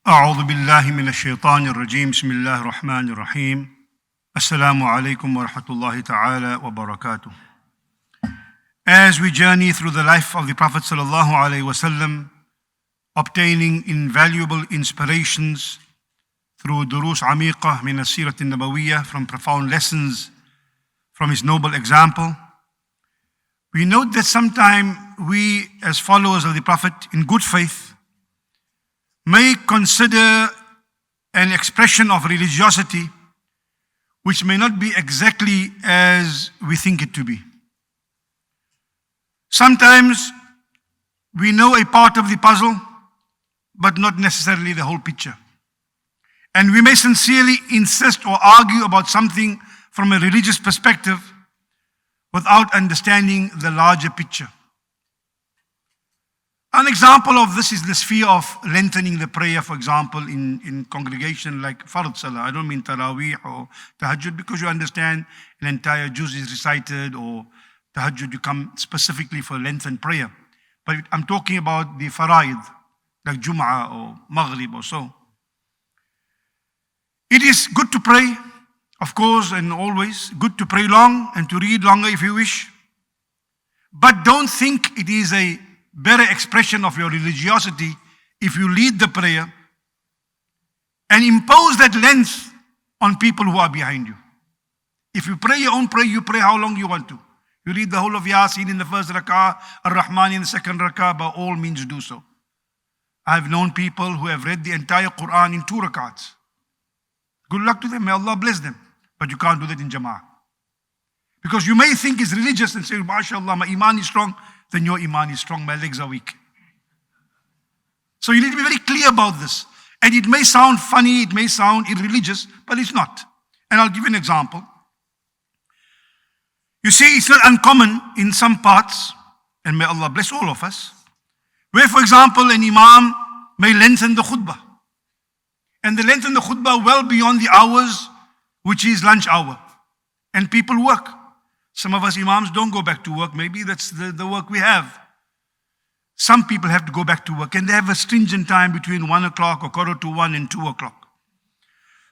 أعوذ بالله من الشيطان الرجيم بسم الله الرحمن الرحيم السلام عليكم ورحمة الله تعالى وبركاته. As we journey through the life of the Prophet sallallahu alaihi wasallam, obtaining invaluable inspirations through durus amiqah min as-sirat an-nabawiyyah, from profound lessons from his noble example, we note that sometimes we as followers of the Prophet in good faith may consider an expression of religiosity which may not be exactly as we think it to be. Sometimes we know a part of the puzzle, but not necessarily the whole picture. And we may sincerely insist or argue about something from a religious perspective without understanding the larger picture. An example of this is the sphere of lengthening the prayer, for example, in congregation like Fard Salah. I don't mean Taraweeh or Tahajjud, because you understand an entire juz is recited, or Tahajjud you come specifically for lengthened prayer. But I'm talking about the Faraid, like Jum'ah or Maghrib or so. It is good to pray, of course, and always good to pray long and to read longer if you wish. But don't think it is a better expression of your religiosity if you lead the prayer and impose that length on people who are behind you. If you pray your own prayer, you pray how long you want to. You read the whole of Yasin in the first rak'ah, Ar-Rahman in the second rak'ah, by all means do so. I have known people who have read the entire Quran in 2 rak'ats. Good luck to them, may Allah bless them. But you can't do that in Jama'ah. Because you may think it's religious and say, MashaAllah, my iman is strong. Then your iman is strong, my legs are weak. So you need to be very clear about this. And it may sound funny, it may sound irreligious, but it's not. And I'll give you an example. You see, it's not uncommon in some parts, and may Allah bless all of us, where, for example, an imam may lengthen the khutbah. And they lengthen the khutbah well beyond the hours, which is lunch hour. And people work. Some of us imams don't go back to work. Maybe that's the work we have. Some people have to go back to work, and they have a stringent time between 1 o'clock or 1:45 and 2 o'clock.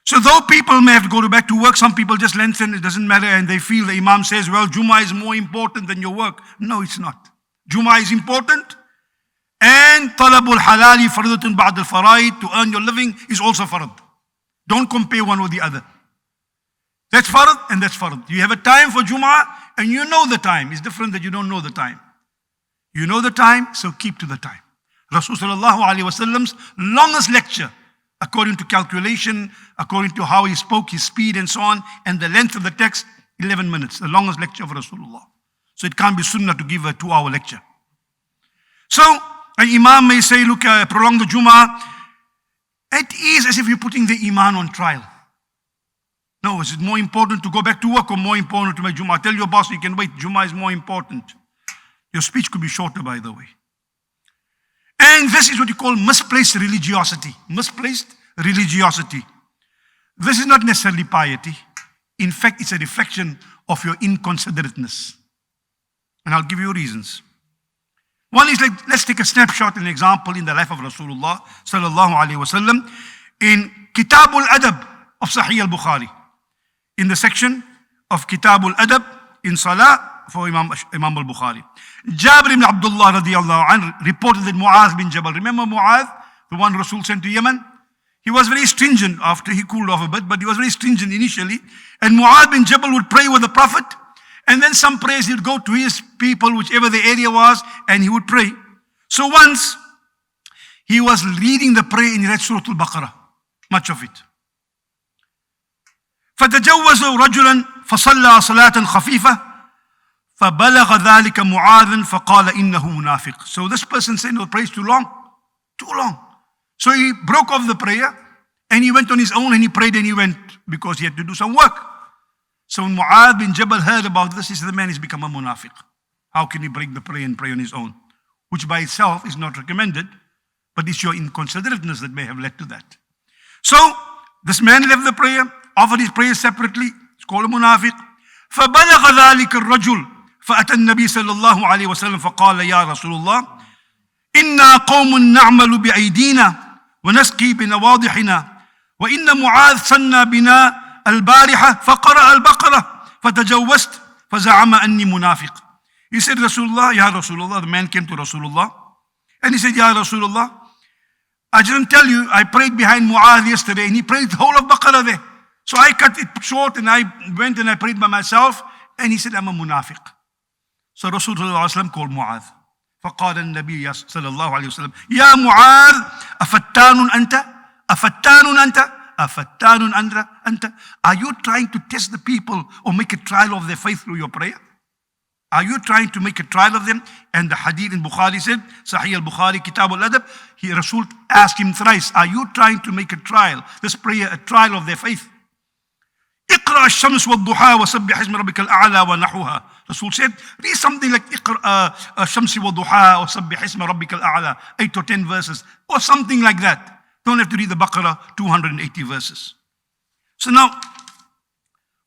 So though people may have to go back to work, some people just lengthen, it doesn't matter, and they feel the imam says, well, Jummah is more important than your work. No, it's not. Jummah is important, and talabul halali fardatun ba'd al-faraid, to earn your living, is also farad. Don't compare one with the other. That's farad and that's farad. You have a time for Jum'ah and you know the time. It's different that you don't know the time. You know the time, so keep to the time. Rasulullah sallallahu alaihi wasallam's longest lecture, according to calculation, according to how he spoke, his speed and so on, and the length of the text, 11 minutes, the longest lecture of Rasulullah. So it can't be sunnah to give a 2-hour lecture. So an imam may say, look, prolong the Jum'ah. It is as if you're putting the iman on trial. No, is it more important to go back to work or more important to make Jummah? Tell your boss you can wait. Jummah is more important. Your speech could be shorter, by the way. And this is what you call misplaced religiosity. Misplaced religiosity. This is not necessarily piety. In fact, it's a reflection of your inconsiderateness. And I'll give you reasons. One is like, let's take a snapshot, an example in the life of Rasulullah sallallahu alaihi wasallam in Kitabul Adab of Sahih al-Bukhari. In the section of Kitab al-Adab in Salah for Imam al-Bukhari. Jabir ibn Abdullah radiyallahu anhu reported that Mu'adh bin Jabal, remember Mu'adh, the one Rasul sent to Yemen? He was very stringent after he cooled off a bit, but he was very stringent initially. And Mu'adh bin Jabal would pray with the Prophet, and then some prayers he would go to his people, whichever the area was, and he would pray. So once he was leading the prayer and he read Surah al-Baqarah, much of it. فتجوز رجلا فصلى صلاة خفيفة فبلغ ذلك معاذ فقال إنه منافق. So this person said, no, praise too long. Too long. So he broke off the prayer and he went on his own and he prayed and he went because he had to do some work. So when Mu'adh bin Jabal heard about this, he said, the man has become a munafiq. How can he break the prayer and pray on his own? Which by itself is not recommended, but it's your inconsiderateness that may have led to that. So this man left the prayer, offered his prayer separately. It's called a munafiq. فبلغ ذلك الرجل فأتى النبي صلى الله عليه وسلم فقال يا رسول الله إنا قوم نعمل بأيدينا ونسقي بنواضحنا وإن معاذ سنى بنا البارحة فقرأ البقرة فتجوزت فزعم أني منافق. He said, Rasulullah, Ya Rasulullah, the man came to Rasulullah and he said, Ya Rasulullah, I didn't tell you, I prayed behind Mu'adh yesterday and he prayed the whole of Baqarah there. So I cut it short and I went and I prayed by myself and he said, I'm a munafiq. So Rasulullah called Mu'adh. فقال النبي صلى الله عليه وسلم يا معاذ أفتان أنت أفتان أنت أفتان أنت. Are you trying to test the people or make a trial of their faith through your prayer? Are you trying to make a trial of them? And the hadith in Bukhari said, Sahih al-Bukhari, Kitab al-Adab, Rasul asked him thrice, are you trying to make a trial, this prayer, a trial of their faith? اقرأ الشمس والضحى وسبح اسم ربك الأعلى ونحوها. Rasul said, read something like اقرأ الشمس والضحى وسبح اسم ربك الأعلى, 8 or 10 verses, or something like that. Don't have to read the Baqarah, 280 verses. So now,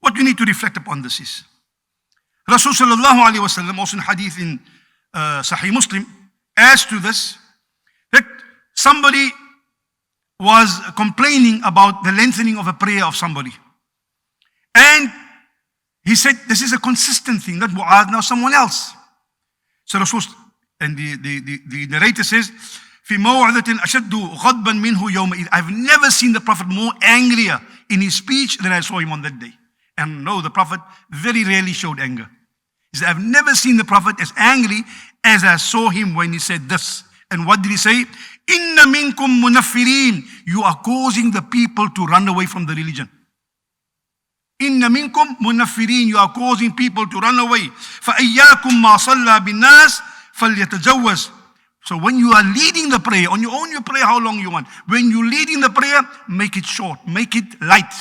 what we need to reflect upon this is, Rasul sallallahu alayhi wa sallam, also in hadith in Sahih Muslim, adds to this, that somebody was complaining about the lengthening of a prayer of somebody. And he said, this is a consistent thing, not Mu'adh, now someone else. So Rasul, and the narrator says, في موعظة أشد غضبا منه يومئذ. I've never seen the Prophet more angrier in his speech than I saw him on that day. And no, the Prophet very rarely showed anger. He said, I've never seen the Prophet as angry as I saw him when he said this. And what did he say? إِنَّ مِنْكُمْ مُنَفِّرِينَ. You are causing the people to run away from the religion. إِنَّ مِنْكُمْ مُنَفِّرِينَ. You are causing people to run away. فَأَيَّاكُمْ مَا صَلَّى بِالنَّاسِ فَلْيَتَجَوَّزْ. So when you are leading the prayer, on your own you pray how long you want. When you're leading the prayer, make it short, make it light.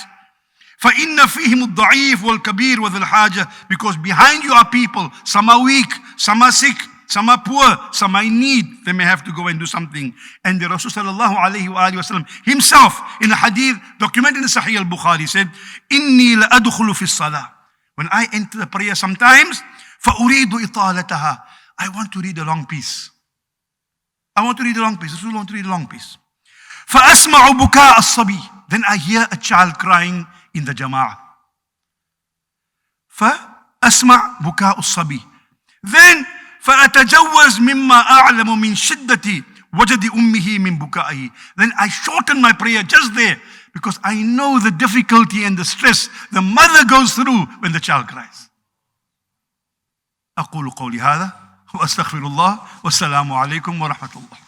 فَإِنَّ فِيهِمُ الضَّعِيفُ وَالْكَبِيرُ وَذَا الْحَاجَةِ. Because behind you are people, some are weak, some are sick, some are poor, some are in need. They may have to go and do something. And the Rasul sallallahu alayhi wa sallam himself, in a hadith documented in Sahih al-Bukhari, said, إِنِّي لَأَدْخُلُ فِي الصَّلَاةِ. When I enter the prayer sometimes, فَأُرِيدُ إِطَالَتَهَا. I want to read a long piece. I want to read a long piece. Rasul want to read a long piece. فَأَسْمَعُ بُكَاءَ الصَّبِي. Then I hear a child crying in the jama'ah. فَأَسْمَعُ بُكَاءُ الصَّبِي. Then فَأَتَجَوَّزْ مِمَّا أَعْلَمُ مِنْ شِدَّةِ وَجَدِ أُمِّهِ مِنْ بُكَائِهِ. Then I shorten my prayer just there because I know the difficulty and the stress the mother goes through when the child cries. أقول قولي هذا وأستغفر الله والسلام عليكم ورحمة الله.